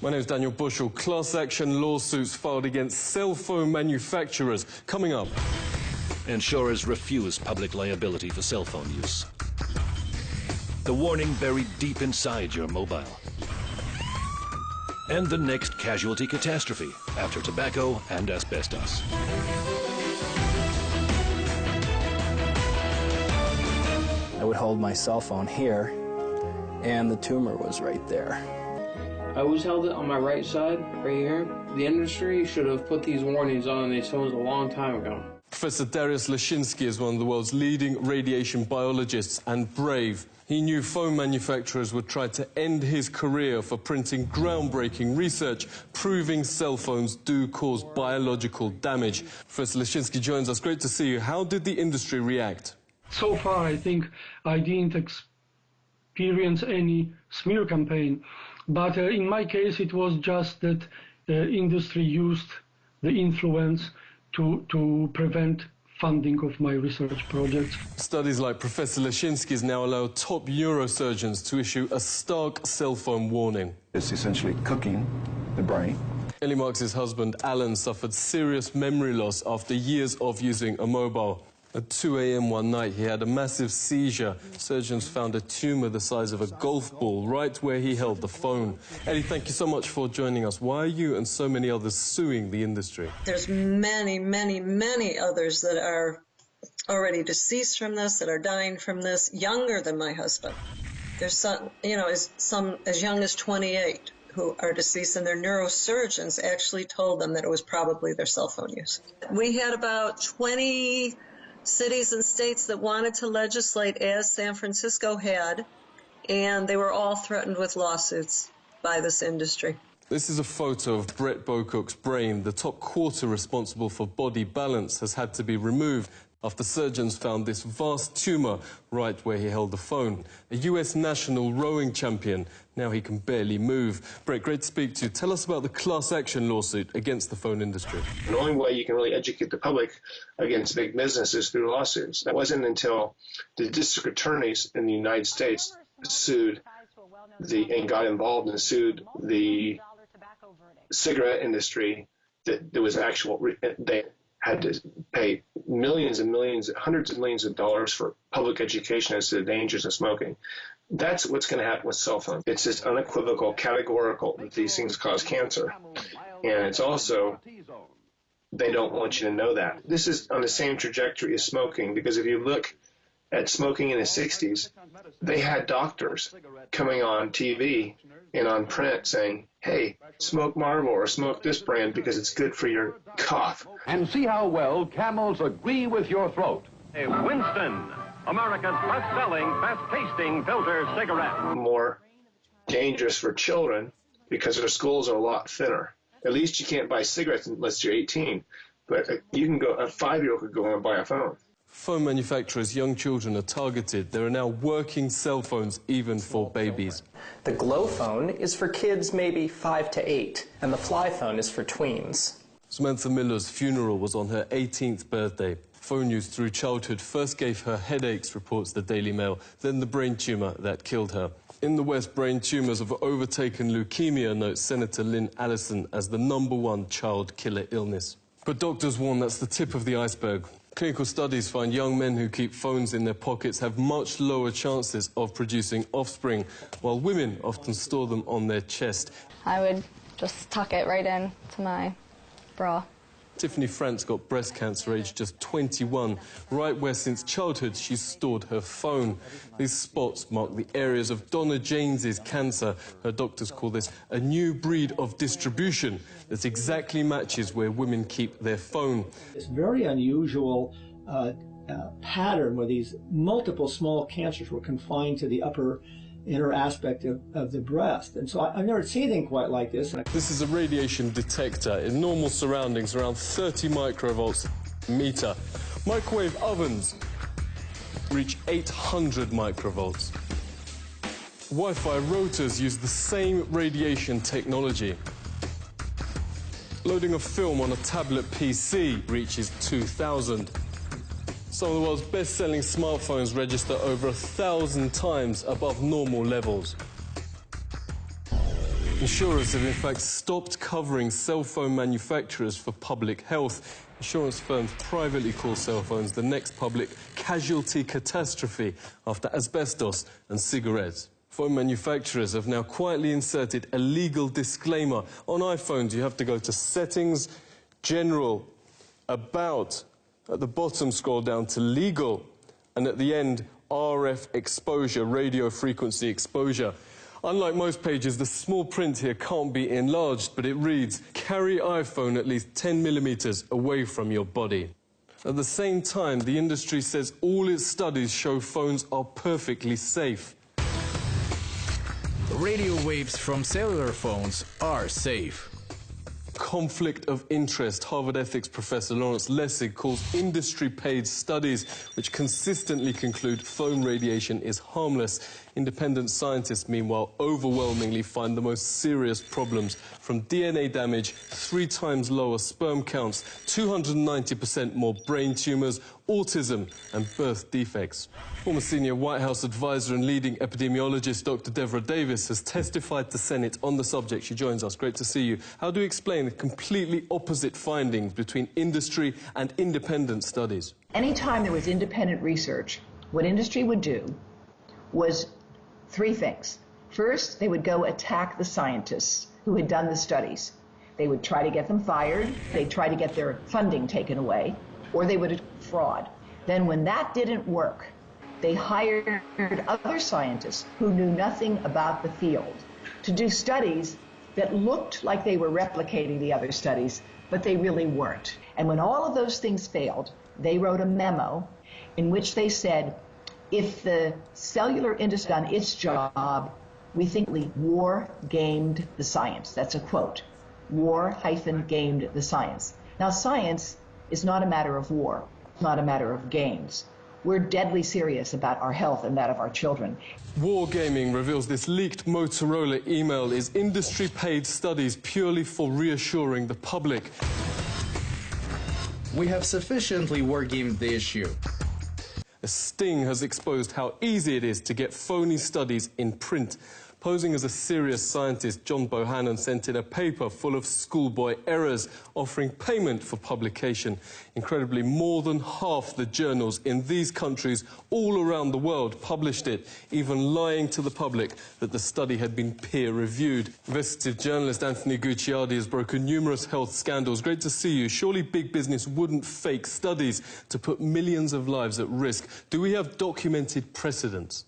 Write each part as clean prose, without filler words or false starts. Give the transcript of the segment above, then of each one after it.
My name is Daniel Bushell. Class action lawsuits filed against cell phone manufacturers. Coming up. Insurers refuse public liability for cell phone use. The warning buried deep inside your mobile. And the next casualty catastrophe after tobacco and asbestos. I would hold my cell phone here, and the tumor was right there. I always held it on my right side, right here. The industry should have put these warnings on these phones a long time ago. Professor Dariusz Leszczynski is one of the world's leading radiation biologists and brave. He knew phone manufacturers would try to end his career for printing groundbreaking research proving cell phones do cause biological damage. Professor Leszczynski joins us. Great to see you. How did the industry react? So far, I think I didn't experience any smear campaign. But in my case, it was just that the industry used the influence to prevent funding of my research projects. Studies like Professor Leszczynski's now allow top neurosurgeons to issue a stark cell phone warning. It's essentially cooking the brain. Ellie Marks' husband, Alan, suffered serious memory loss after years of using a mobile. At 2 a.m. one night, he had a massive seizure. Surgeons found a tumor the size of a golf ball right where he held the phone. Ellie, thank you so much for joining us. Why are you and so many others suing the industry? There's many, many, many others that are already deceased from this, that are dying from this, younger than my husband. There's some, some as young as 28 who are deceased, and their neurosurgeons actually told them that it was probably their cell phone use. We had about 20 cities and states that wanted to legislate as San Francisco had, and they were all threatened with lawsuits by this industry. This is a photo of Brett Bocook's brain. The top quarter responsible for body balance has had to be removed after surgeons found this vast tumor right where he held the phone. A US national rowing champion, now he can barely move. Brett, great to speak to you. Tell us about the class action lawsuit against the phone industry. The only way you can really educate the public against big business is through lawsuits. That wasn't until the district attorneys in the United States sued and got involved and sued the cigarette industry that there was they had to pay millions and millions, hundreds of millions of dollars for public education as to the dangers of smoking. That's what's going to happen with cell phones. It's just unequivocal, categorical that these things cause cancer. And it's also, they don't want you to know that. This is on the same trajectory as smoking, because if you look at smoking in the 60s, they had doctors coming on TV and on print saying, hey, smoke Marlboro or smoke this brand because it's good for your cough. And see how well Camels agree with your throat. A Winston, America's best-selling, best-tasting filter cigarette. More dangerous for children because their schools are a lot thinner. At least you can't buy cigarettes unless you're 18, but you can go, a 5-year-old could go and buy a phone. Phone manufacturers' young children are targeted. There are now working cell phones even for babies. The Glow phone is for kids maybe 5 to 8, and the Fly phone is for tweens. Samantha Miller's funeral was on her 18th birthday. Phone use through childhood first gave her headaches, reports the Daily Mail, then the brain tumour that killed her. In the West, brain tumours have overtaken leukemia, notes Senator Lynn Allison, as the #1 child killer illness. But doctors warn that's the tip of the iceberg. Clinical studies find young men who keep phones in their pockets have much lower chances of producing offspring, while women often store them on their chest. I would just tuck it right in to my bra. Tiffany France got breast cancer aged just 21, right where since childhood she's stored her phone. These spots mark the areas of Donna James's cancer. Her doctors call this a new breed of distribution that exactly matches where women keep their phone. It's very unusual pattern where these multiple small cancers were confined to the upper inner aspect of the breast. And so I've never seen anything quite like this. This is a radiation detector in normal surroundings, around 30 microvolts a meter. Microwave ovens reach 800 microvolts. Wi-Fi routers use the same radiation technology. Loading a film on a tablet PC reaches 2,000. Some of the world's best-selling smartphones register over 1,000 times above normal levels. Insurers have in fact stopped covering cell phone manufacturers for public health. Insurance firms privately call cell phones the next public casualty catastrophe after asbestos and cigarettes. Phone manufacturers have now quietly inserted a legal disclaimer. On iPhones, you have to go to Settings, General, About. At the bottom, scroll down to Legal. And at the end, RF exposure, radio frequency exposure. Unlike most pages, the small print here can't be enlarged, but it reads, carry iPhone at least 10 millimeters away from your body. At the same time, the industry says all its studies show phones are perfectly safe. Radio waves from cellular phones are safe. Conflict of interest. Harvard ethics professor Lawrence Lessig calls industry-paid studies which consistently conclude phone radiation is harmless. Independent scientists, meanwhile, overwhelmingly find the most serious problems, from DNA damage, 3 times lower sperm counts, 290% more brain tumours, autism and birth defects. Former senior White House advisor and leading epidemiologist Dr. Devra Davis has testified to Senate on the subject. She joins us. Great to see you. How do you explain the completely opposite findings between industry and independent studies? Anytime there was independent research, what industry would do was 3 things. First, they would go attack the scientists who had done the studies. They would try to get them fired, they'd try to get their funding taken away, or they would fraud. Then when that didn't work, they hired other scientists who knew nothing about the field to do studies that looked like they were replicating the other studies, but they really weren't. And when all of those things failed, they wrote a memo in which they said, if the cellular industry done its job, we think war gamed the science. That's a quote. War-gamed the science. Now, science is not a matter of war, not a matter of games. We're deadly serious about our health and that of our children. Wargaming reveals this leaked Motorola email is industry-paid studies purely for reassuring the public. We have sufficiently wargamed the issue. Sting has exposed how easy it is to get phony studies in print. Posing as a serious scientist, John Bohannon sent in a paper full of schoolboy errors, offering payment for publication. Incredibly, more than half the journals in these countries all around the world published it, even lying to the public that the study had been peer-reviewed. Investigative journalist Anthony Gucciardi has broken numerous health scandals. Great to see you. Surely big business wouldn't fake studies to put millions of lives at risk. Do we have documented precedents?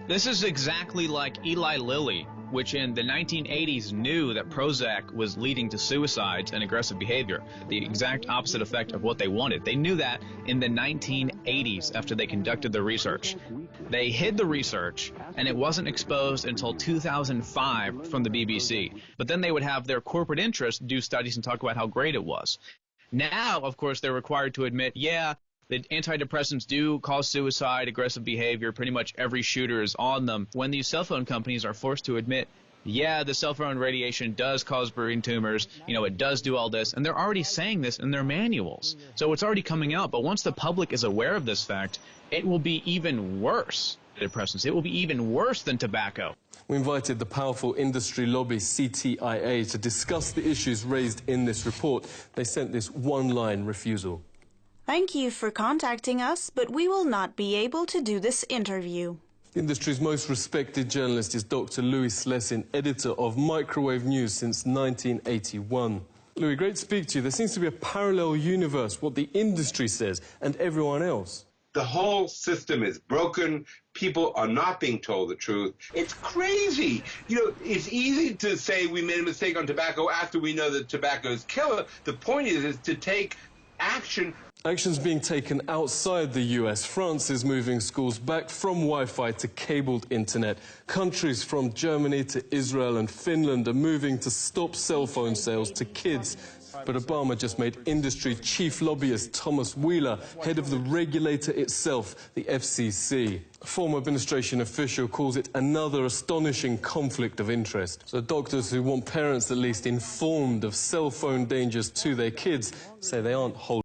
This is exactly like Eli Lilly, which in the 1980s knew that Prozac was leading to suicides and aggressive behavior, the exact opposite effect of what they wanted. They knew that in the 1980s after they conducted the research. They hid the research, and it wasn't exposed until 2005 from the BBC. But then they would have their corporate interests do studies and talk about how great it was. Now, of course, they're required to admit, yeah, the antidepressants do cause suicide, aggressive behavior. Pretty much every shooter is on them. When these cell phone companies are forced to admit, yeah, the cell phone radiation does cause brain tumors, it does do all this, and they're already saying this in their manuals. So it's already coming out, but once the public is aware of this fact, it will be even worse. Depressants. It will be even worse than tobacco. We invited the powerful industry lobby CTIA to discuss the issues raised in this report. They sent this one-line refusal. Thank you for contacting us, but we will not be able to do this interview. The industry's most respected journalist is Dr. Louis Slessin, editor of Microwave News since 1981. Louis, great to speak to you. There seems to be a parallel universe, what the industry says and everyone else. The whole system is broken. People are not being told the truth. It's crazy. It's easy to say we made a mistake on tobacco after we know that tobacco is killer. The point is to take action. Actions being taken outside the US. France is moving schools back from Wi-Fi to cabled internet. Countries from Germany to Israel and Finland are moving to stop cell phone sales to kids. But Obama just made industry chief lobbyist Thomas Wheeler head of the regulator itself, the FCC. A former administration official calls it another astonishing conflict of interest. So doctors who want parents at least informed of cell phone dangers to their kids say they aren't holding